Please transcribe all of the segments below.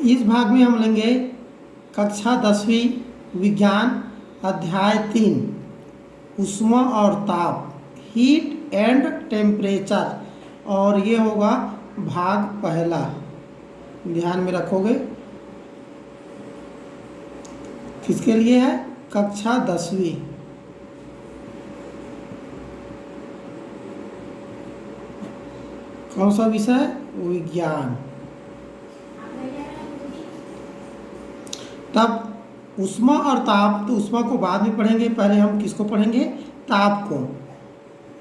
इस भाग में हम लेंगे कक्षा 10वीं विज्ञान अध्याय 3 ऊष्मा और ताप, हीट एंड टेम्परेचर, और ये होगा भाग पहला। ध्यान में रखोगे, किसके लिए है? कक्षा 10वीं। कौन सा विषय? विज्ञान। तब ऊष्मा और ताप, तो ऊष्मा को बाद में पढ़ेंगे, पहले हम किसको पढ़ेंगे? ताप को।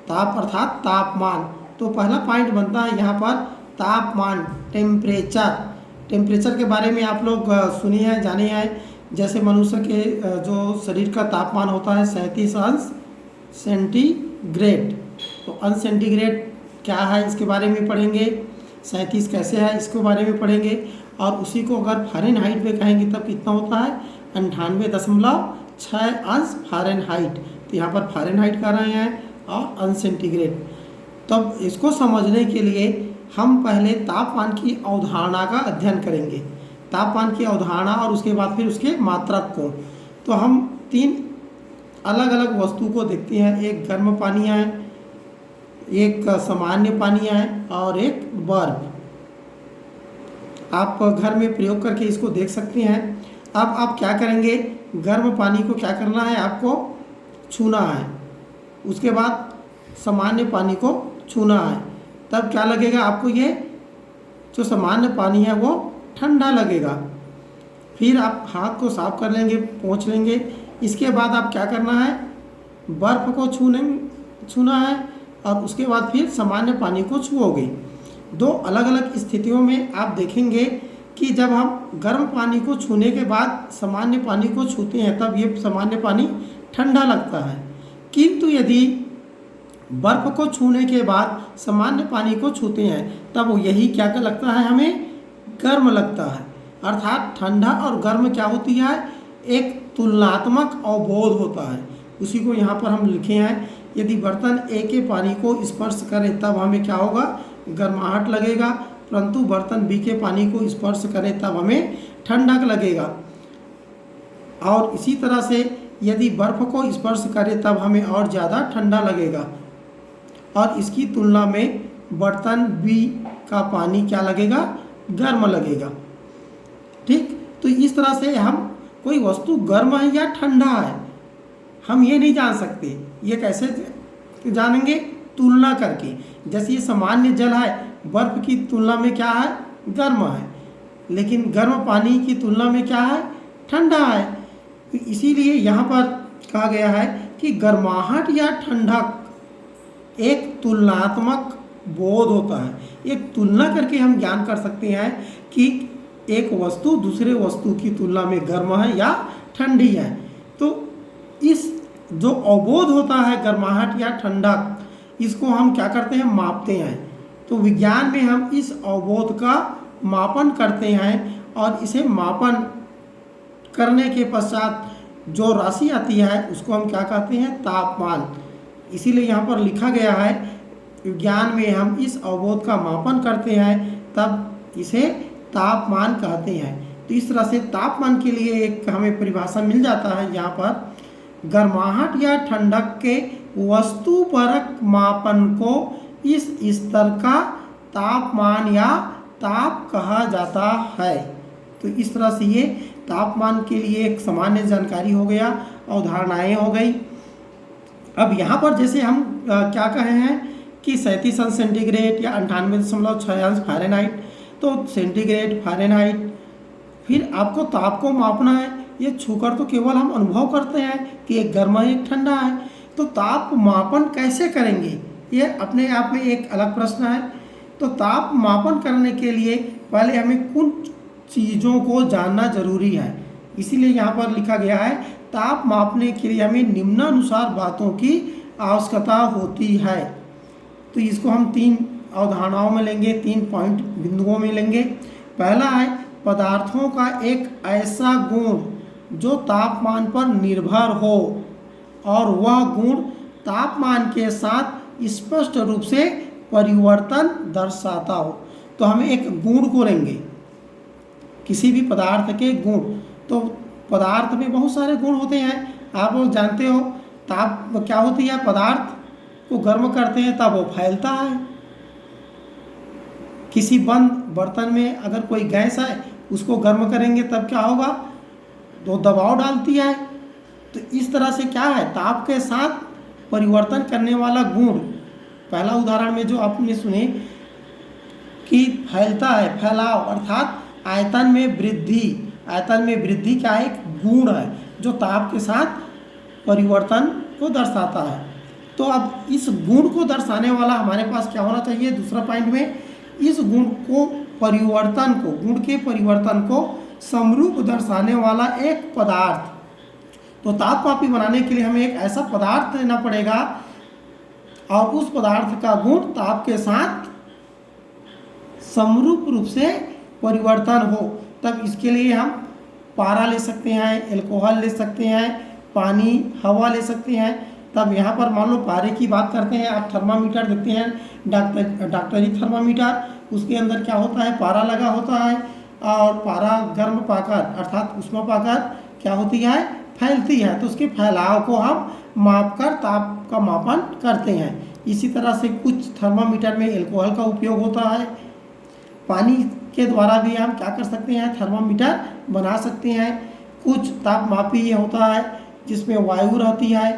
ताप अर्थात तापमान। तो पहला पॉइंट बनता है यहाँ पर तापमान, टेम्परेचर। टेम्परेचर के बारे में आप लोग सुनी है, जाने हैं। जैसे मनुष्य के जो शरीर का तापमान होता है 37 अंश सेंटीग्रेड। तो अंश सेंटीग्रेड क्या है, इसके बारे में पढ़ेंगे। 37 कैसे है, इसके बारे में पढ़ेंगे। और उसी को अगर फ़ारेनहाइट में कहेंगे तब कितना होता है? 98.6 अंश फ़ारेनहाइट। तो यहाँ पर फ़ारेनहाइट कर रहे हैं और अंश सेंटीग्रेड। तब इसको समझने के लिए हम पहले तापमान की अवधारणा का अध्ययन करेंगे। तापमान की अवधारणा और उसके बाद फिर उसके मात्रक को। तो हम 3 अलग अलग वस्तु को देखते हैं। एक गर्म पानी है, एक सामान्य पानी है और एक बर्फ। आप घर में प्रयोग करके इसको देख सकते हैं। अब आप क्या करेंगे? गर्म पानी को क्या करना है? आपको छूना है। उसके बाद सामान्य पानी को छूना है। तब क्या लगेगा आपको? ये जो सामान्य पानी है वो ठंडा लगेगा। फिर आप हाथ को साफ कर लेंगे, पोंछ लेंगे। इसके बाद आप क्या करना है? बर्फ़ को छूना है और उसके बाद फिर सामान्य पानी को छुओगे। 2 अलग अलग स्थितियों में आप देखेंगे कि जब हम गर्म पानी को छूने के बाद सामान्य पानी को छूते हैं तब ये सामान्य पानी ठंडा लगता है। किंतु यदि बर्फ़ को छूने के बाद सामान्य पानी को छूते हैं तब यही क्या लगता है? हमें गर्म लगता है। अर्थात ठंडा और गर्म क्या होती है? एक तुलनात्मक अवबोध होता है। उसी को यहाँ पर हम लिखे हैं। यदि बर्तन A के पानी को स्पर्श करे तब हमें क्या होगा? गर्माहट लगेगा। परंतु बर्तन B के पानी को स्पर्श करें तब हमें ठंडक लगेगा। और इसी तरह से यदि बर्फ़ को स्पर्श करें तब हमें और ज़्यादा ठंडा लगेगा। और इसकी तुलना में बर्तन B का पानी क्या लगेगा? गर्म लगेगा। ठीक। तो इस तरह से हम कोई वस्तु गर्म है या ठंडा है हम ये नहीं जान सकते। ये कैसे जानेंगे? तुलना करके। जैसे ये सामान्य जल है, बर्फ़ की तुलना में क्या है? गर्म है। लेकिन गर्म पानी की तुलना में क्या है? ठंडा है। तो इसीलिए यहाँ पर कहा गया है कि गर्माहट या ठंडक एक तुलनात्मक बोध होता है। एक तुलना करके हम ज्ञान कर सकते हैं कि एक वस्तु दूसरे वस्तु की तुलना में गर्म है या ठंडी है। तो इस जो अवबोध होता है गर्माहट या ठंडक, इसको हम क्या करते हैं? मापते हैं। तो विज्ञान में हम इस अवबोध का मापन करते हैं और इसे मापन करने के पश्चात जो राशि आती है उसको हम क्या कहते हैं? तापमान। इसीलिए यहाँ पर लिखा गया है विज्ञान में हम इस अवबोध का मापन करते हैं तब इसे तापमान कहते हैं। तो इस तरह से तापमान के लिए एक हमें परिभाषा मिल जाता है यहाँ पर। गर्माहट या ठंडक के वस्तुपरक मापन को इस स्तर का तापमान या ताप कहा जाता है। तो इस तरह से ये तापमान के लिए एक सामान्य जानकारी हो गया, अवधारणाएं हो गई। अब यहाँ पर जैसे हम क्या कहे हैं कि 37 अंश सेंटीग्रेड या 98.6 अंश फ़ारेनहाइट। तो सेंटीग्रेड, फ़ारेनहाइट, फिर आपको ताप को मापना है। ये छूकर तो केवल हम अनुभव करते हैं कि एक गर्म है एक ठंडा है। तो ताप मापन कैसे करेंगे? ये अपने आप में एक अलग प्रश्न है। तो ताप मापन करने के लिए पहले हमें कुछ चीज़ों को जानना जरूरी है। इसीलिए यहाँ पर लिखा गया है ताप मापने के लिए हमें निम्नानुसार बातों की आवश्यकता होती है। तो इसको हम 3 अवधारणाओं में लेंगे, 3 पॉइंट बिंदुओं में लेंगे। पहला है पदार्थों का एक ऐसा गुण जो तापमान पर निर्भर हो और वह गुण तापमान के साथ स्पष्ट रूप से परिवर्तन दर्शाता हो। तो हम एक गुण को लेंगे किसी भी पदार्थ के गुण। तो पदार्थ में बहुत सारे गुण होते हैं, आप लोग जानते हो। ताप क्या होती है, पदार्थ को गर्म करते हैं तब वो फैलता है। किसी बंद बर्तन में अगर कोई गैस है, उसको गर्म करेंगे तब क्या होगा, तो दबाव डालती है। तो इस तरह से क्या है, ताप के साथ परिवर्तन करने वाला गुण। पहला उदाहरण में जो आपने सुने कि फैलता है, फैलाव अर्थात आयतन में वृद्धि। आयतन में वृद्धि क्या है, एक गुण है जो ताप के साथ परिवर्तन को दर्शाता है। तो अब इस गुण को दर्शाने वाला हमारे पास क्या होना चाहिए, दूसरा पॉइंट में, इस गुण को परिवर्तन को, गुण के परिवर्तन को समरूप दर्शाने वाला एक पदार्थ। तो तापमापी बनाने के लिए हमें एक ऐसा पदार्थ लेना पड़ेगा और उस पदार्थ का गुण ताप के साथ समरूप रूप से परिवर्तन हो। तब इसके लिए हम पारा ले सकते हैं, एल्कोहल ले सकते हैं, पानी, हवा ले सकते हैं। तब यहाँ पर मान लो पारे की बात करते हैं, आप थर्मामीटर देखते हैं, डॉक्टरी थर्मामीटर, उसके अंदर क्या होता है, पारा लगा होता है और पारा गर्म पाकर अर्थात ऊष्मा पाकर क्या होती है, फैलती है। तो उसके फैलाव को हम मापकर ताप का मापन करते हैं। इसी तरह से कुछ थर्मामीटर में एल्कोहल का उपयोग होता है। पानी के द्वारा भी हम क्या कर सकते हैं, थर्मामीटर बना सकते हैं। कुछ तापमापी ये होता है जिसमें वायु रहती है,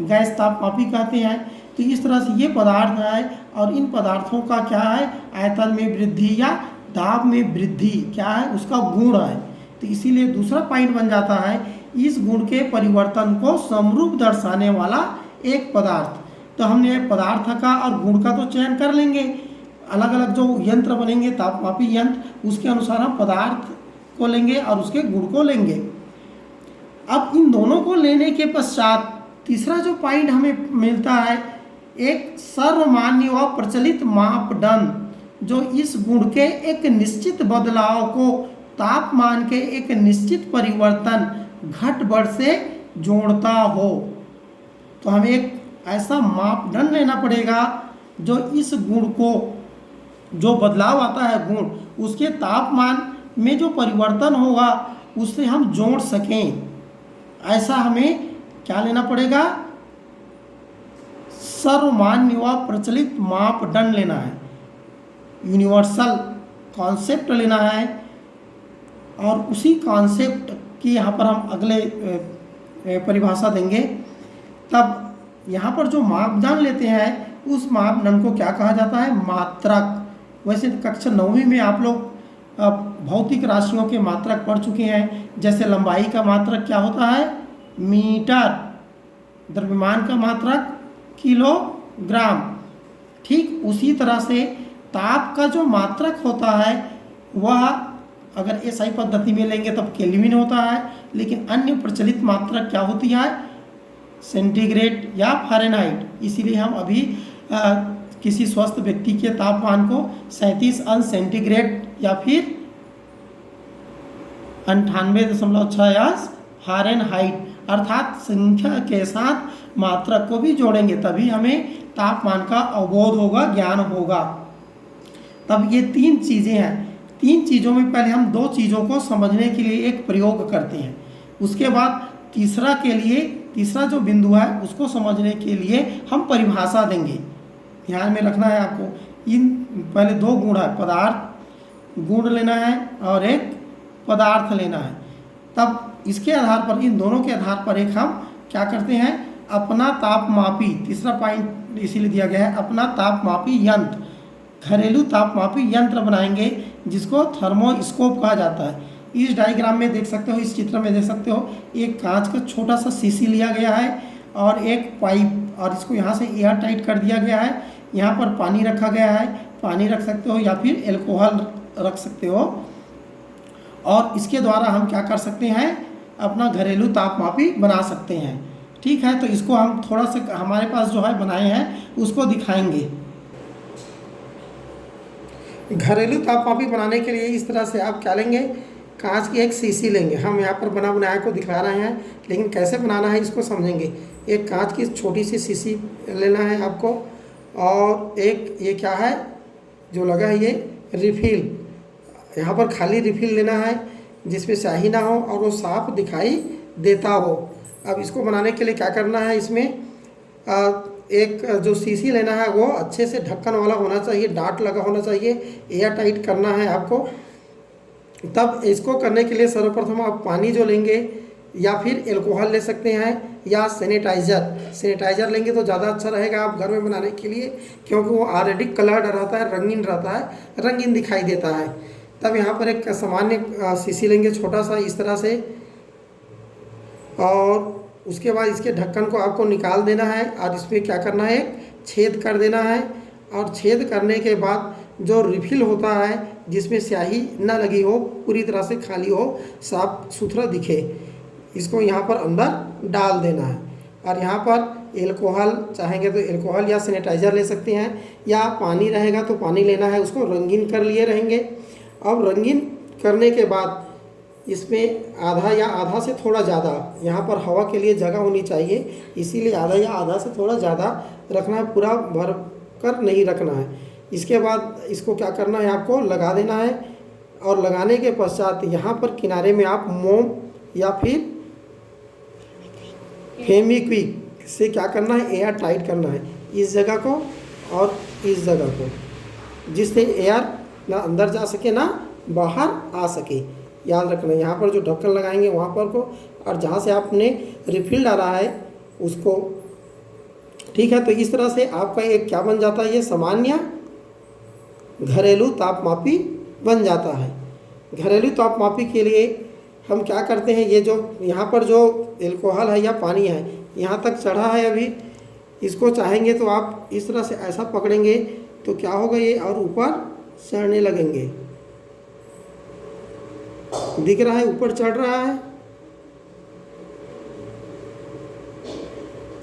गैस तापमापी कहते हैं। तो इस तरह से ये पदार्थ है और इन पदार्थों का क्या है, आयतन में वृद्धि या दाब में वृद्धि क्या है, उसका गुण है। तो इसीलिए दूसरा पॉइंट बन जाता है, इस गुण के परिवर्तन को समरूप दर्शाने वाला एक पदार्थ। तो हमने पदार्थ का और गुण का तो चयन कर लेंगे, अलग अलग जो यंत्र बनेंगे तापमापी यंत्र, उसके अनुसार हम पदार्थ को लेंगे और उसके गुण को लेंगे। अब इन दोनों को लेने के पश्चात तीसरा जो पॉइंट हमें मिलता है, एक सर्वमान्य व प्रचलित मापदंड जो इस गुण के एक निश्चित बदलाव को तापमान के एक निश्चित परिवर्तन घट बढ़ से जोड़ता हो। तो हमें एक ऐसा मापदंड लेना पड़ेगा जो इस गुण को, जो बदलाव आता है गुण, उसके तापमान में जो परिवर्तन होगा उससे हम जोड़ सकें। ऐसा हमें क्या लेना पड़ेगा, सर्वमान्य व प्रचलित मापदंड लेना है, यूनिवर्सल कॉन्सेप्ट लेना है। और उसी कॉन्सेप्ट की यहाँ पर हम अगले परिभाषा देंगे। तब यहाँ पर जो मापदंड लेते हैं उस मापदंड को क्या कहा जाता है, मात्रक। वैसे कक्षा 9वीं में आप लोग भौतिक राशियों के मात्रक पढ़ चुके हैं। जैसे लंबाई का मात्रक क्या होता है, मीटर, द्रव्यमान का मात्रक किलोग्राम। ठीक उसी तरह से ताप का जो मात्रक होता है वह अगर एसआई पद्धति में लेंगे तब केल्विन होता है, लेकिन अन्य प्रचलित मात्रक क्या होती है, सेंटीग्रेड या फ़ारेनहाइट। इसीलिए हम अभी किसी स्वस्थ व्यक्ति के तापमान को 37 अंश सेंटीग्रेड या फिर 98.6 अंश फ़ारेनहाइट अर्थात संख्या के साथ मात्रक को भी जोड़ेंगे, तभी हमें तापमान का अवबोध होगा, ज्ञान होगा। तब ये तीन चीज़ें हैं। तीन चीज़ों में पहले हम दो चीज़ों को समझने के लिए एक प्रयोग करते हैं, उसके बाद तीसरा जो बिंदु है उसको समझने के लिए हम परिभाषा देंगे। ध्यान में रखना है आपको, इन पहले दो गुण है, पदार्थ गुण लेना है और एक पदार्थ लेना है। तब इसके आधार पर, इन दोनों के आधार पर एक हम क्या करते हैं, अपना तापमापी, तीसरा पॉइंट इसीलिए दिया गया है, अपना तापमापी यंत्र, घरेलू तापमापी यंत्र बनाएंगे जिसको थर्मोस्कोप कहा जाता है। इस डायग्राम में देख सकते हो, इस चित्र में देख सकते हो, एक कांच का छोटा सा शीशी लिया गया है और एक पाइप, और इसको यहाँ से एयर टाइट कर दिया गया है। यहाँ पर पानी रखा गया है, पानी रख सकते हो या फिर एल्कोहल रख सकते हो, और इसके द्वारा हम क्या कर सकते हैं, अपना घरेलू तापमापी बना सकते हैं। ठीक है, तो इसको हम थोड़ा सा हमारे पास जो है बनाए हैं उसको दिखाएंगे। घरेलू तापमापी बनाने के लिए इस तरह से आप क्या लेंगे, कांच की एक शीशी लेंगे। हम यहाँ पर बना बनाया को दिखा रहे हैं, लेकिन कैसे बनाना है इसको समझेंगे। एक कांच की छोटी सी शीशी लेना है आपको, और एक ये क्या है जो लगा है, ये रिफिल यहाँ पर खाली रिफिल लेना है जिसमें स्याही ना हो और वो साफ दिखाई देता हो। अब इसको बनाने के लिए क्या करना है, इसमें एक जो शीशी लेना है वो अच्छे से ढक्कन वाला होना चाहिए, डाट लगा होना चाहिए, एयर टाइट करना है आपको। तब इसको करने के लिए सर्वप्रथम आप पानी जो लेंगे या फिर एल्कोहल ले सकते हैं या सैनिटाइज़र लेंगे तो ज़्यादा अच्छा रहेगा आप घर में बनाने के लिए, क्योंकि वो ऑलरेडी कलर्ड रहता है, रंगीन रहता है, रंगीन दिखाई देता है। तब यहाँ पर एक सामान्य शीशी लेंगे छोटा सा इस तरह से, और उसके बाद इसके ढक्कन को आपको निकाल देना है और इसमें क्या करना है, एक छेद कर देना है। और छेद करने के बाद जो रिफिल होता है जिसमें स्याही न लगी हो, पूरी तरह से खाली हो, साफ सुथरा दिखे, इसको यहाँ पर अंदर डाल देना है। और यहाँ पर एल्कोहल चाहेंगे तो एल्कोहल या सैनिटाइज़र ले सकते हैं, या पानी रहेगा तो पानी लेना है, उसको रंगीन कर लिए रहेंगे। अब रंगीन करने के बाद इसमें आधा या आधा से थोड़ा ज़्यादा, यहाँ पर हवा के लिए जगह होनी चाहिए, इसीलिए आधा या आधा से थोड़ा ज़्यादा रखना है, पूरा भर कर नहीं रखना है। इसके बाद इसको क्या करना है, आपको लगा देना है। और लगाने के पश्चात यहाँ पर किनारे में आप मोम या फिर फेविक्विक से क्या करना है, एयर टाइट करना है इस जगह को और इस जगह को, जिससे एयर ना अंदर जा सके ना बाहर आ सके। याद रखना, यहाँ पर जो ढक्कन लगाएंगे वहाँ पर को, और जहाँ से आपने रिफिल डाला है उसको। ठीक है, तो इस तरह से आपका एक क्या बन जाता है, ये सामान्य घरेलू तापमापी बन जाता है। घरेलू तापमापी के लिए हम क्या करते हैं, ये जो यहाँ पर जो एल्कोहल है या पानी है यहाँ तक चढ़ा है अभी, इसको चाहेंगे तो आप इस तरह से ऐसा पकड़ेंगे तो क्या होगा, ये और ऊपर चढ़ने लगेंगे। दिख रहा है ऊपर चढ़ रहा है।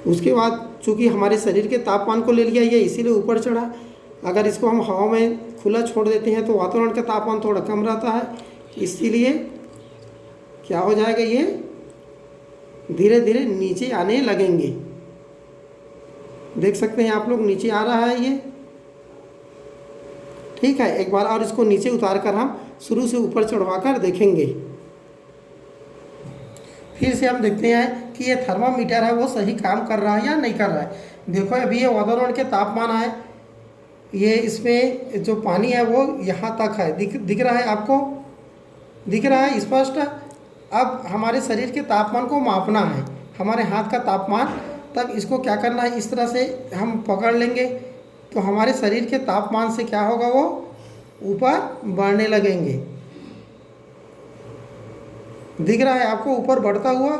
उसके बाद चूंकि हमारे शरीर के तापमान को ले लिया ये, इसीलिए ऊपर चढ़ा। अगर इसको हम हवा में खुला छोड़ देते हैं तो वातावरण का तापमान थोड़ा कम रहता है, इसीलिए क्या हो जाएगा, ये धीरे धीरे नीचे आने लगेंगे। देख सकते हैं आप लोग, नीचे आ रहा है ये। ठीक है, एक बार और इसको नीचे उतार कर हम शुरू से ऊपर चढ़वा कर देखेंगे। फिर से हम देखते हैं कि ये थर्मामीटर है वो सही काम कर रहा है या नहीं कर रहा है। देखो अभी ये वातावरण के तापमान है, ये इसमें जो पानी है वो यहाँ तक है, दिख रहा है आपको, दिख रहा है स्पष्ट। अब हमारे शरीर के तापमान को मापना है, हमारे हाथ का तापमान। तब इसको क्या करना है, इस तरह से हम पकड़ लेंगे तो हमारे शरीर के तापमान से क्या होगा, वो ऊपर बढ़ने लगेंगे। दिख रहा है आपको ऊपर बढ़ता हुआ।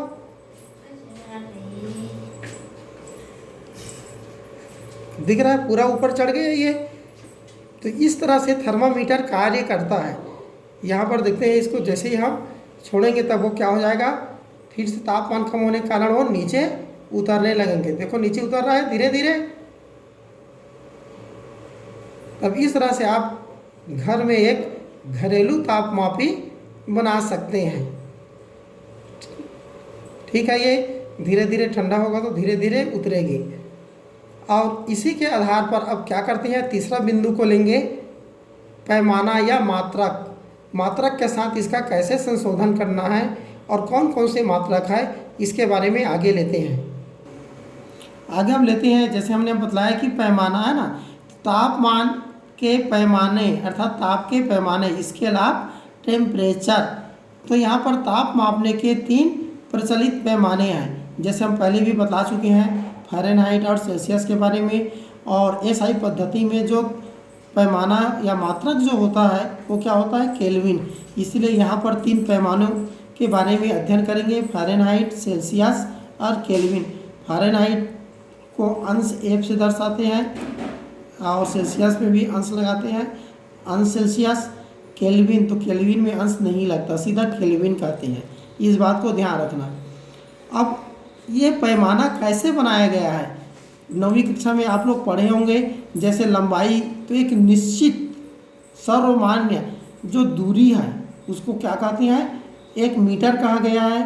दिख रहा है पूरा ऊपर चढ़ गया ये। तो इस तरह से थर्मामीटर कार्य करता है। यहाँ पर देखते हैं, इसको जैसे ही हम छोड़ेंगे तब वो क्या हो जाएगा, फिर से तापमान कम होने के कारण वो नीचे उतरने लगेंगे। देखो नीचे उतर रहा है धीरे धीरे। अब इस तरह से आप घर में एक घरेलू तापमापी बना सकते हैं। ठीक है, ये धीरे धीरे ठंडा होगा तो धीरे धीरे उतरेगी। और इसी के आधार पर अब क्या करते हैं, तीसरा बिंदु को लेंगे, पैमाना या मात्रक। मात्रक के साथ इसका कैसे संशोधन करना है और कौन कौन से मात्रक है, इसके बारे में आगे लेते हैं। आगे हम लेते हैं, जैसे हमने बतलाया कि पैमाना है ना, तापमान के पैमाने अर्थात ताप के पैमाने, इसके अलावा टेम्परेचर। तो यहाँ पर ताप मापने के 3 प्रचलित पैमाने हैं, जैसे हम पहले भी बता चुके हैं, फ़ारेनहाइट और सेल्सियस के बारे में। और एसआई पद्धति में जो पैमाना या मात्रक जो होता है वो क्या होता है, केल्विन। इसलिए यहाँ पर 3 पैमानों के बारे में अध्ययन करेंगे, फ़ारेनहाइट, सेल्सियस और केल्विन। फ़ारेनहाइट को अंश एफ से दर्शाते हैं और सेल्सियस में भी अंश लगाते हैं, अंश सेल्सियस। केल्विन तो केल्विन में अंश नहीं लगता, सीधा केल्विन कहते हैं, इस बात को ध्यान रखना। अब ये पैमाना कैसे बनाया गया है, 9वीं कक्षा में आप लोग पढ़े होंगे। जैसे लंबाई, तो एक निश्चित सर्वमान्य जो दूरी है उसको क्या कहते हैं, 1 मीटर कहा गया है,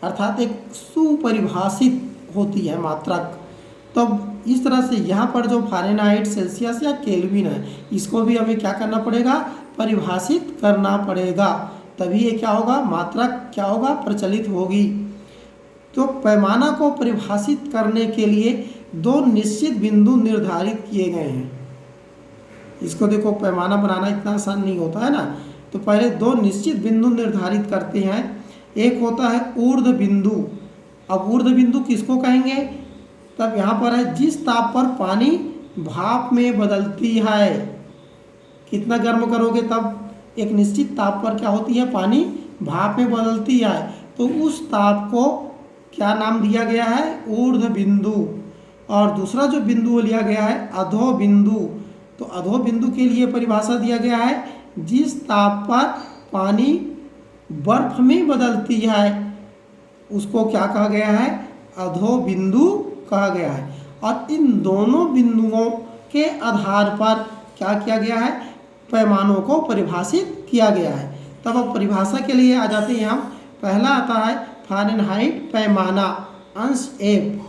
अर्थात एक सुपरिभाषित होती है मात्रक। तब इस तरह से यहाँ पर जो फ़ारेनहाइट, सेल्सियस या केल्विन है, इसको भी हमें क्या करना पड़ेगा, परिभाषित करना पड़ेगा, तभी ये क्या होगा, मात्रा क्या होगा, प्रचलित होगी। तो पैमाना को परिभाषित करने के लिए दो निश्चित बिंदु निर्धारित किए गए हैं। इसको देखो, पैमाना बनाना इतना आसान नहीं होता है ना। तो पहले दो निश्चित बिंदु निर्धारित करते हैं। एक होता है ऊर्ध्व बिंदु। अब ऊर्ध्व बिंदु किसको कहेंगे, तब यहाँ पर है जिस ताप पर पानी भाप में बदलती है। कितना गर्म करोगे तब एक निश्चित ताप पर क्या होती है, पानी भाप में बदलती है। तो उस ताप को क्या नाम दिया गया है, ऊर्ध्व बिंदु। और दूसरा जो बिंदु लिया गया है अधो बिंदु। तो अधो बिंदु के लिए परिभाषा दिया गया है जिस ताप पर पानी बर्फ में बदलती है, उसको क्या कहा गया है, अधो बिंदु कहा गया है। और इन दोनों बिंदुओं के आधार पर क्या किया गया है, पैमानों को परिभाषित किया गया है। तब अब परिभाषा के लिए आ जाते हैं हम। पहला आता है फ़ारेनहाइट पैमाना, अंश एफ।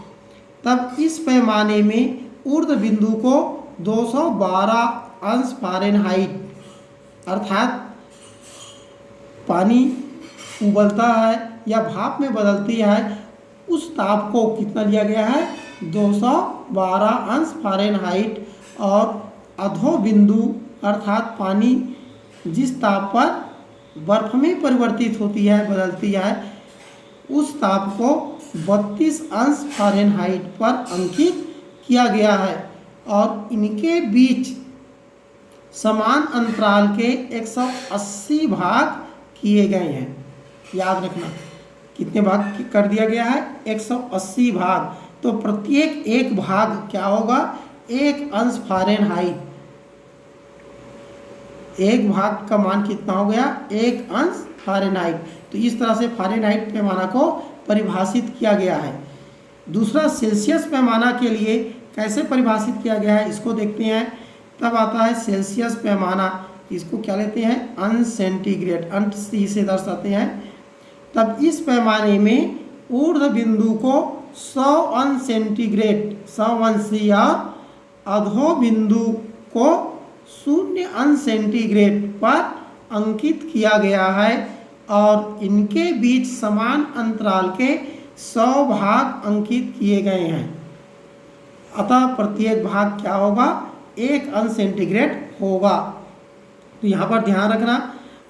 तब इस पैमाने में ऊर्ध्व बिंदु को 212 अंश फ़ारेनहाइट, अर्थात पानी उबलता है या भाप में बदलती है, उस ताप को कितना लिया गया है, 212 अंश फ़ारेनहाइट। और अधो बिंदु अर्थात पानी जिस ताप पर बर्फ में परिवर्तित होती है, बदलती है, उस ताप को 32 अंश फ़ारेनहाइट पर अंकित किया गया है। और इनके बीच समान अंतराल के 180 भाग किए गए हैं। याद रखना कितने भाग कर दिया गया है, 180 भाग। तो प्रत्येक एक भाग क्या होगा, 1 अंश फ़ारेनहाइट। एक भाग का मान कितना हो गया, 1 अंश फ़ारेनहाइट। तो इस तरह से फ़ारेनहाइट पैमाना को परिभाषित किया गया है। दूसरा सेल्सियस पैमाना के लिए कैसे परिभाषित किया गया है, इसको देखते हैं। तब आता है सेल्सियस पैमाना, इसको क्या लेते हैं, अंश सेंटीग्रेड, अंश सी से दर्शाते हैं। तब इस पैमाने में ऊर्ध्व बिंदु को 100 अंश सेंटीग्रेड, 100 अंश सी, और अधो बिंदु को 0 अंश सेंटीग्रेड पर अंकित किया गया है। और इनके बीच समान अंतराल के 100 भाग अंकित किए गए हैं। अतः प्रत्येक भाग क्या होगा, 1 अंश सेंटीग्रेड होगा। तो यहाँ पर ध्यान रखना,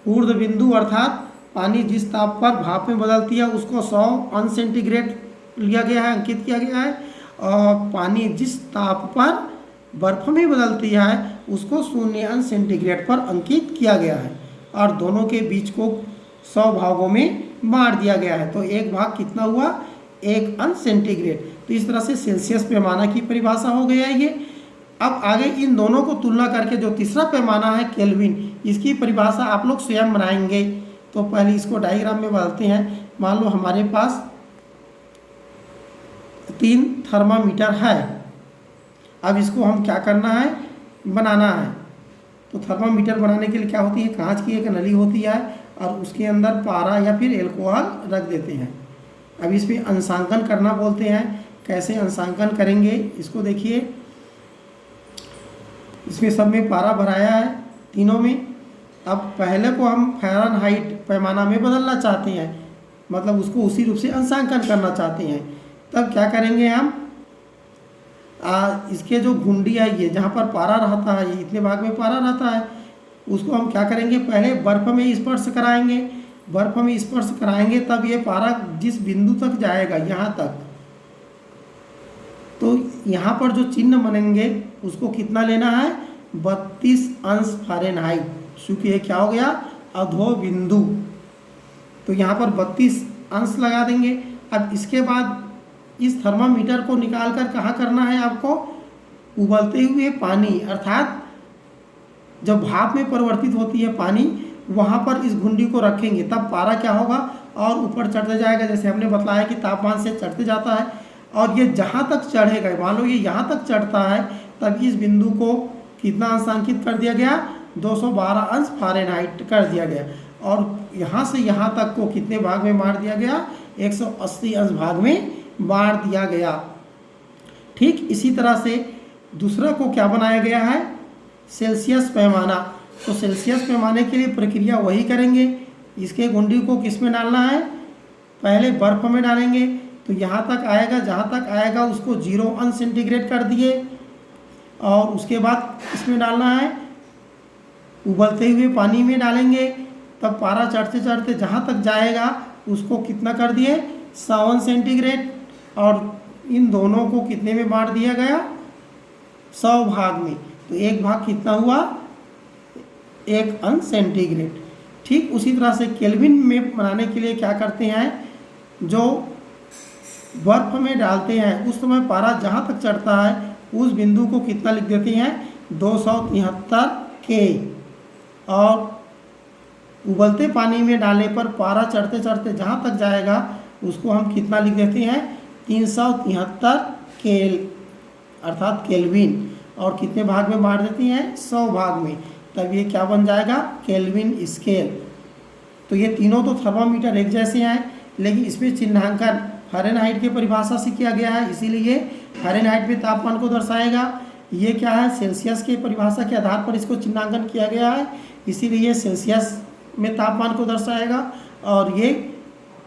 ऊर्ध्व बिंदु अर्थात पानी जिस ताप पर भाप में बदलती है उसको 100 अंश सेंटीग्रेड लिया गया है, अंकित किया गया है। और पानी जिस ताप पर बर्फ में बदलती है उसको 0 अंश सेंटीग्रेड पर अंकित किया गया है। और दोनों के बीच को 100 भागों में बांट दिया गया है। तो एक भाग कितना हुआ, 1 अंश सेंटीग्रेड। तो इस तरह से सेल्सियस पैमाना की परिभाषा हो गया है ये। अब आगे इन दोनों को तुलना करके जो तीसरा पैमाना है केल्विन, इसकी परिभाषा आप लोग स्वयं बनाएंगे। तो पहले इसको डायग्राम में बदलते हैं। मान लो हमारे पास 3 थर्मामीटर है। अब इसको हम क्या करना है, बनाना है। तो थर्मामीटर बनाने के लिए क्या होती है, कांच की एक नली होती है और उसके अंदर पारा या फिर एल्कोहल रख देते हैं। अब इसमें अंशांकन करना बोलते हैं। कैसे अंशांकन करेंगे इसको देखिए। इसमें सब में पारा भराया है, तीनों में। अब पहले को हम फ़ारेनहाइट पैमाना में बदलना चाहते हैं, मतलब उसको उसी रूप से अंशांकन करना चाहते हैं। तब क्या करेंगे हम, इसके जो घुंडी है, ये जहाँ पर पारा रहता है, ये इतने भाग में पारा रहता है, उसको हम क्या करेंगे, पहले बर्फ़ में स्पर्श कराएंगे। बर्फ़ में स्पर्श कराएंगे तब ये पारा जिस बिंदु तक जाएगा, यहाँ तक, तो यहाँ पर जो चिन्ह बनेंगे उसको कितना लेना है, 32 अंश फ़ारेनहाइट। चूँकि ये क्या हो गया, अधो बिंदु। तो यहाँ पर 32 अंश लगा देंगे। अब इसके बाद इस थर्मामीटर को निकाल कर कहाँ करना है आपको, उबलते हुए पानी, अर्थात जब भाप में परिवर्तित होती है पानी, वहाँ पर इस घुंडी को रखेंगे। तब पारा क्या होगा, और ऊपर चढ़ते जाएगा। जैसे हमने बताया कि तापमान से चढ़ते जाता है, और ये जहाँ तक चढ़ेगा, मान लो ये यहाँ तक चढ़ता है, तब इस बिंदु को कितना अंशांकित कर दिया गया, 212 अंश फ़ारेनहाइट कर दिया गया। और यहाँ से यहाँ तक को कितने भाग में बांट दिया गया, 180 अंश भाग में बांट दिया गया। ठीक इसी तरह से दूसरा को क्या बनाया गया है, सेल्सियस पैमाना। तो सेल्सियस पैमाने के लिए प्रक्रिया वही करेंगे। इसके गुंडी को किस में डालना है, पहले बर्फ़ में डालेंगे। तो यहाँ तक आएगा, जहाँ तक आएगा उसको 0 अंश सेंटीग्रेड कर दिए, और उसके बाद इसमें डालना है उबलते हुए पानी में डालेंगे। तब पारा चढ़ते चढ़ते जहाँ तक जाएगा उसको कितना कर दिए, 100 अंश सेंटीग्रेड। और इन दोनों को कितने में बांट दिया गया, 100 भाग में। तो एक भाग कितना हुआ, 1 अंश सेंटीग्रेड। ठीक उसी तरह से केल्विन में बनाने के लिए क्या करते हैं, जो बर्फ में डालते हैं उस समय पारा जहाँ तक चढ़ता है उस बिंदु को कितना लिख देते हैं, 273 के। और उबलते पानी में डालने पर पारा चढ़ते चढ़ते जहाँ तक जाएगा उसको हम कितना लिख देते हैं, 373 केल अर्थात केल्विन। और कितने भाग में बांट देती हैं, 100 भाग में। तब ये क्या बन जाएगा, केल्विन स्केल। तो ये तीनों तो थर्मामीटर एक जैसे हैं, लेकिन इसमें चिन्हांकन फ़ारेनहाइट की परिभाषा से किया गया है, इसीलिए फ़ारेनहाइट में तापमान को दर्शाएगा। ये क्या है, सेल्सियस के परिभाषा के आधार पर इसको चिन्हांकन किया गया है, इसीलिए सेल्सियस में तापमान को दर्शाएगा। और ये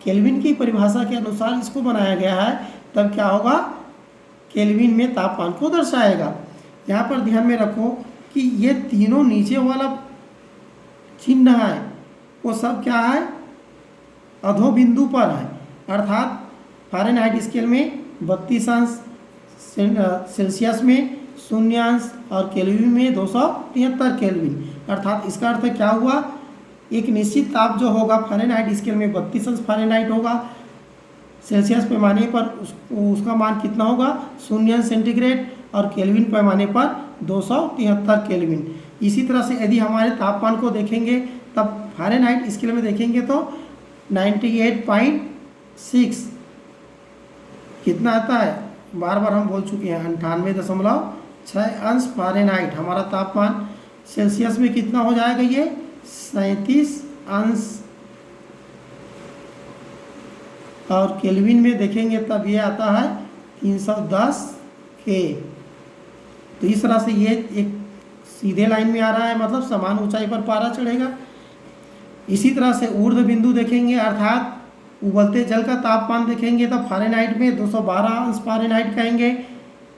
केल्विन की परिभाषा के अनुसार इसको बनाया गया है, तब क्या होगा, केल्विन में तापमान को दर्शाएगा। यहाँ पर ध्यान में रखो कि ये तीनों नीचे वाला चिन्ह है वो सब क्या है, अधो बिंदु पर है। अर्थात फ़ारेनहाइट स्केल में 32 अंश, सेल्सियस में 0 अंश और केल्विन में 273 केल्विन। अर्थात इसका अर्थ क्या हुआ, एक निश्चित ताप जो होगा फ़ारेनहाइट स्केल में 32 अंश फ़ारेनहाइट होगा, सेल्सियस पैमाने पर उसका मान कितना होगा, 0 अंश सेंटीग्रेड, और केल्विन पैमाने पर 273 केल्विन। इसी तरह से यदि हमारे तापमान को देखेंगे तब फ़ारेनहाइट स्केल में देखेंगे तो 98.6 कितना आता है, बार बार हम बोल चुके हैं, 98.6 अंश फ़ारेनहाइट हमारा तापमान। सेल्सियस में कितना हो जाएगा, ये 37 अंश। और केल्विन में देखेंगे तब ये आता है 310 के। तो इस तरह से ये एक सीधे लाइन में आ रहा है, मतलब समान ऊंचाई पर पारा चढ़ेगा। इसी तरह से ऊर्ध्व बिंदु देखेंगे, अर्थात उबलते जल का तापमान देखेंगे तब फ़ारेनहाइट में 212 अंश फ़ारेनहाइट कहेंगे,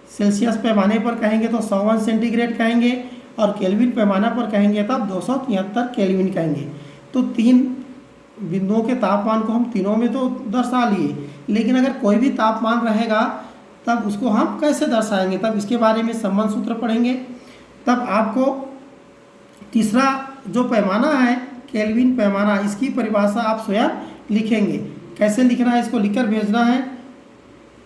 सेल्सियस पैमाने पर कहेंगे तो 100 अंश सेंटीग्रेड कहेंगे, और केल्विन पैमाना पर कहेंगे तब 273 केल्विन कहेंगे। तो 3 बिंदुओं के तापमान को हम तीनों में तो दर्शा लिए, लेकिन अगर कोई भी तापमान रहेगा तब उसको हम कैसे दर्शाएंगे, तब इसके बारे में संबंध सूत्र पढ़ेंगे। तब आपको तीसरा जो पैमाना है केल्विन पैमाना, इसकी परिभाषा आप स्वयं लिखेंगे। कैसे लिखना है, इसको लिखकर भेजना है।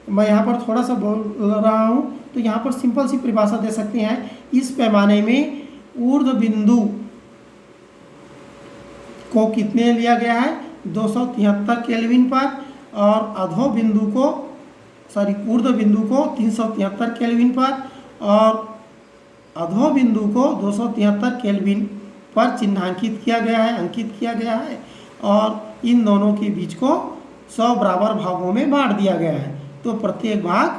मैं यहाँ पर थोड़ा सा बोल रहा हूँ, तो यहाँ पर सिंपल सी परिभाषा दे सकते हैं। इस पैमाने में ऊर्ध्व बिंदु को कितने लिया गया है, 273 केल्विन पर, और अधो बिंदु को ऊर्ध्व बिंदु को 373 केल्विन पर, और अधो बिंदु को 273 केल्विन पर चिन्हांकित किया गया है, अंकित किया गया है, और इन दोनों के बीच को 100 बराबर भागों में बांट दिया गया है। तो प्रत्येक भाग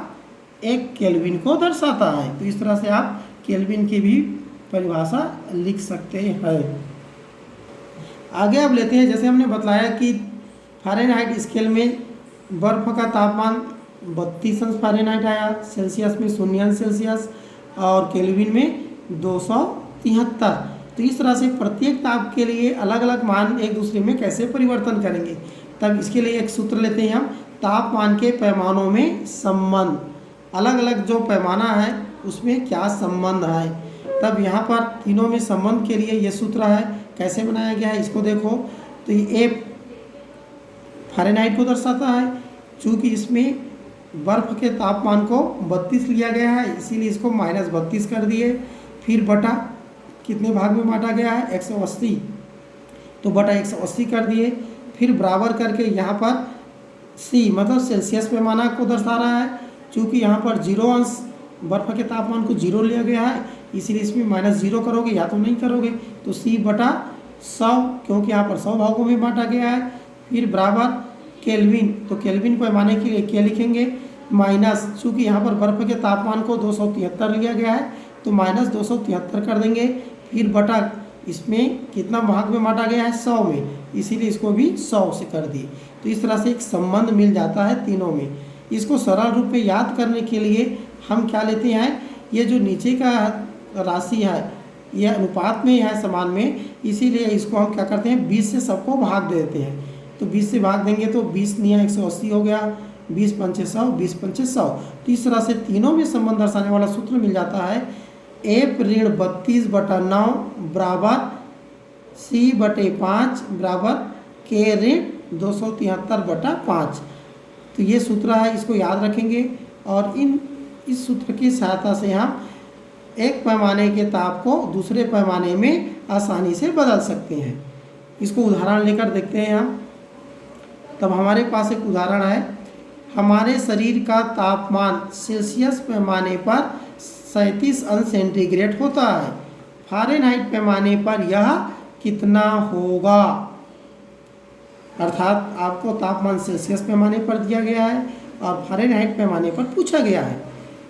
1 केल्विन को दर्शाता है। तो इस तरह से आप केल्विन की भी परिभाषा लिख सकते हैं। आगे अब लेते हैं, जैसे हमने बतलाया कि फ़ारेनहाइट स्केल में बर्फ़ का तापमान 32 अंश फ़ारेनहाइट आया, सेल्सियस में 0 अंश सेल्सियस, और केल्विन में 273। तो इस तरह से प्रत्येक ताप के लिए अलग अलग मान एक दूसरे में कैसे परिवर्तन करेंगे, तब इसके लिए एक सूत्र लेते हैं हम, तापमान के पैमानों में संबंध। अलग अलग जो पैमाना है उसमें क्या संबंध है, तब यहाँ पर तीनों में संबंध के लिए ये सूत्र है। कैसे बनाया गया है इसको देखो, तो ये फ़ारेनहाइट को दर्शाता है, चूँकि इसमें बर्फ़ के तापमान को 32 लिया गया है, इसीलिए इसको -32 कर दिए। फिर बटा कितने भाग में बांटा गया है, 180, तो बटा 180 कर दिए। फिर बराबर करके यहाँ पर C मतलब सेल्सियस पैमाना को दर्शा रहा है, चूँकि यहाँ पर 0 अंश बर्फ़ के तापमान को 0 लिया गया है, इसीलिए इसमें -0 करोगे या तो नहीं करोगे, तो C बटा 100, क्योंकि यहाँ पर 100 भागों में बांटा गया है। फिर बराबर केल्विन, तो केल्विन पैमाने के लिए क्या लिखेंगे, माइनस, चूँकि यहाँ पर बर्फ़ के तापमान को 273 लिया गया है तो -273 कर देंगे। फिर बटा इसमें कितना भाग में बांटा गया है, 100 में, इसीलिए इसको भी 100 से कर दिए। तो इस तरह से एक संबंध मिल जाता है तीनों में। इसको सरल रूप में याद करने के लिए हम क्या लेते हैं, ये जो नीचे का राशि है यह अनुपात में है, समान में, इसीलिए इसको हम क्या करते हैं 20 से सबको भाग दे देते हैं। तो 20 से भाग देंगे तो 20 निया 180 हो गया, 20 पंचे 100, 20 पंचे 100। तो इस तरह से तीनों में संबंध दर्शाने वाला सूत्र मिल जाता है f ऋण 32/9 बराबर c/5 बराबर k ऋण 273/5। तो ये सूत्र है, इसको याद रखेंगे और इस सूत्र की सहायता से हम एक पैमाने के ताप को दूसरे पैमाने में आसानी से बदल सकते हैं। इसको उदाहरण लेकर देखते हैं हम। तब हमारे पास एक उदाहरण है, हमारे शरीर का तापमान सेल्सियस पैमाने पर 37 अंश सेंटीग्रेड होता है, फ़ारेनहाइट पैमाने पर यह कितना होगा। अर्थात आपको तापमान सेल्सियस पैमाने पर दिया गया है और फ़ारेनहाइट पैमाने पर पूछा गया है।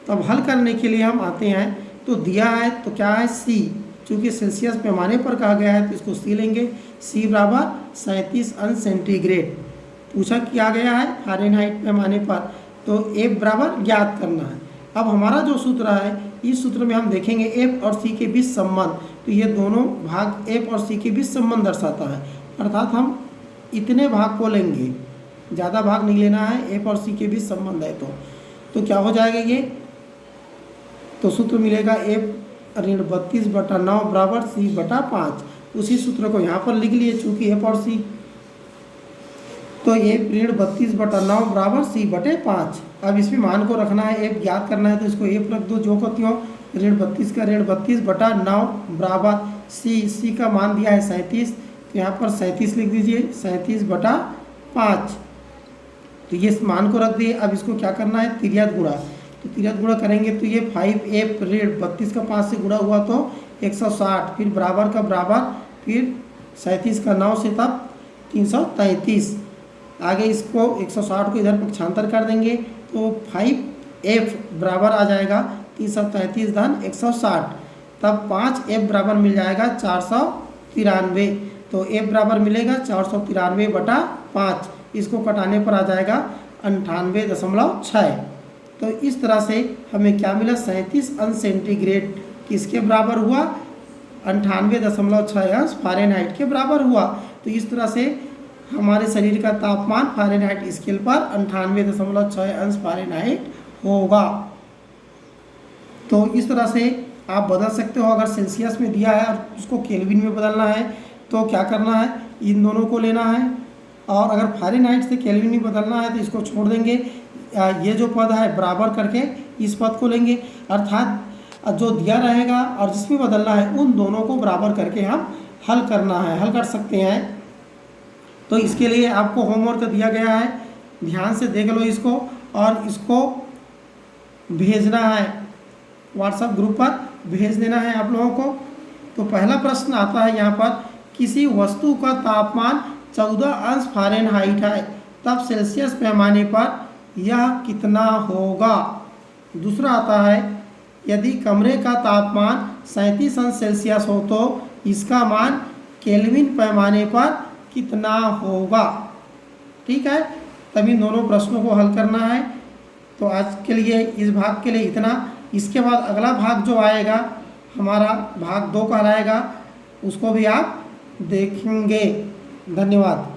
तो अब हल करने के लिए हम आते हैं, तो दिया है तो क्या है C, चूँकि सेल्सियस पैमाने पर कहा गया है तो इसको C लेंगे। C बराबर 37 अंश सेंटीग्रेड पूछा किया गया है फ़ारेनहाइट पैमाने पर, तो F बराबर ज्ञात करना है। अब हमारा जो सूत्र है, इस सूत्र में हम देखेंगे F और C के बीच संबंध, तो ये दोनों भाग F और C के बीच संबंध दर्शाता है। अर्थात हम इतने भाग को लेंगे, ज़्यादा भाग नहीं लेना है, F और C के बीच संबंध है। तो क्या हो जाएगा ये, तो सूत्र मिलेगा f ऋण 32/9 बराबर c/5। उसी सूत्र को यहाँ पर लिख लिए, चूँकि f और c, तो f ऋण 32/9 बराबर c/5। अब इसमें मान को रखना है, f ज्ञात करना है, तो इसको f रख दो जो को त्यों। ऋण 32 का ऋण 32/9 बराबर c का मान दिया है 37, तो यहाँ पर 37 लिख दीजिए, 37/5। तो ये मान को रख दिए। अब इसको क्या करना है, तिर्यक गुणा। तो तिर्यक गुणा करेंगे तो ये 5f ऋण 32 का 5 से गुणा हुआ तो 160, फिर बराबर का बराबर, फिर 37 का 9 से तब 333। आगे इसको 160 को इधर पक्षांतर कर देंगे तो 5f बराबर आ जाएगा 333 धन 160, तब 5f बराबर मिल जाएगा 493। तो f बराबर मिलेगा 493/5। इसको कटाने पर आ जाएगा 98.6। तो इस तरह से हमें क्या मिला, 37 अंश सेंटीग्रेड किसके बराबर हुआ, 98.6 अंश फ़ारेनहाइट के बराबर हुआ। तो इस तरह से हमारे शरीर का तापमान फ़ारेनहाइट स्केल पर 98.6 अंश फ़ारेनहाइट होगा। तो इस तरह से आप बदल सकते हो। अगर सेल्सियस में दिया है और उसको केल्विन में बदलना है तो क्या करना है, इन दोनों को लेना है, और अगर फ़ारेनहाइट से केल्विन में बदलना है तो इसको छोड़ देंगे, ये जो पद है बराबर करके इस पद को लेंगे। अर्थात जो दिया रहेगा और जिसमें बदलना है उन दोनों को बराबर करके हम हल करना है, हल कर सकते हैं। तो इसके लिए आपको होमवर्क दिया गया है, ध्यान से देख लो इसको, और इसको भेजना है व्हाट्सएप ग्रुप पर, भेज देना है आप लोगों को। तो पहला प्रश्न आता है यहाँ पर, किसी वस्तु का तापमान 14 अंश फ़ारेनहाइट है, तब सेल्सियस पैमाने पर यह कितना होगा। दूसरा आता है, यदि कमरे का तापमान 37 अंश सेल्सियस हो तो इसका मान केल्विन पैमाने पर कितना होगा। ठीक है, तभी दोनों प्रश्नों को हल करना है। तो आज के लिए इस भाग के लिए इतना। इसके बाद अगला भाग जो आएगा हमारा भाग 2 कहलाएगा, उसको भी आप देखेंगे। धन्यवाद।